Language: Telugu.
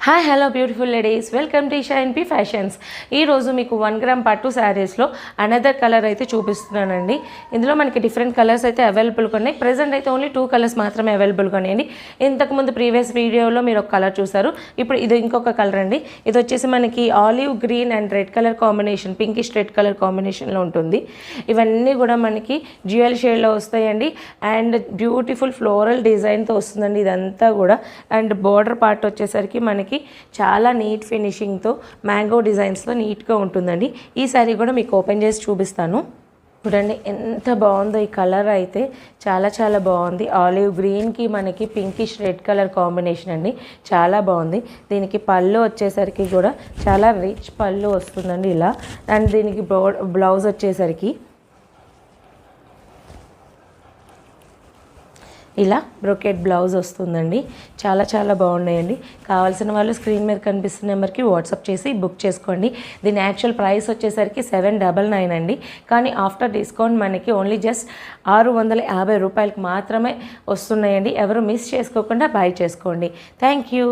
Hi hello beautiful ladies, welcome to Esha NP fashions. ఈరోజు మీకు 1 గ్రామ్ పట్టు శారీస్లో అనదర్ కలర్ అయితే చూపిస్తున్నానండి. ఇందులో మనకి డిఫరెంట్ కలర్స్ అయితే అవైలబుల్గా ఉన్నాయి. ప్రజెంట్ అయితే ఓన్లీ 2 కలర్స్ మాత్రమే అవైలబుల్గా ఉన్నాయండి. ఇంతకుముందు ప్రీవియస్ వీడియోలో మీరు ఒక కలర్ చూసారు, ఇప్పుడు ఇది ఇంకొక కలర్ అండి. ఇది వచ్చేసి మనకి olive green and red colour combination, pinkish red colour కాంబినేషన్లో ఉంటుంది. ఇవన్నీ కూడా మనకి డ్యూయల్ షేడ్లో వస్తాయండి. అండ్ బ్యూటిఫుల్ ఫ్లోరల్ డిజైన్తో వస్తుందండి ఇదంతా కూడా. అండ్ బోర్డర్ పార్ట్ వచ్చేసరికి మనకి చాలా నీట్ ఫినిషింగ్తో మ్యాంగో డిజైన్స్తో నీట్గా ఉంటుందండి. ఈ శారీ కూడా మీకు ఓపెన్ చేసి చూపిస్తాను. చూడండి ఎంత బాగుందో ఈ కలర్ అయితే, చాలా చాలా బాగుంది. ఆలివ్ గ్రీన్కి మనకి పింకిష్ రెడ్ కలర్ కాంబినేషన్ అండి, చాలా బాగుంది. దీనికి పళ్ళు వచ్చేసరికి కూడా చాలా రిచ్ పళ్ళు వస్తుందండి ఇలా. అండ్ దీనికి బ్లౌజ్ వచ్చేసరికి ఇలా బ్రొకెట్ బ్లౌజ్ వస్తుందండి. చాలా చాలా బాగున్నాయండి. కావాల్సిన వాళ్ళు స్క్రీన్ మీద కనిపిస్తున్న నెంబర్కి వాట్సాప్ చేసి బుక్ చేసుకోండి. దీని యాక్చువల్ ప్రైస్ వచ్చేసరికి 799 అండి. కానీ ఆఫ్టర్ డిస్కౌంట్ మనకి ఓన్లీ జస్ట్ 650 రూపాయలకి మాత్రమే వస్తున్నాయండి. ఎవరు మిస్ చేసుకోకుండా బై చేసుకోండి. Thank you.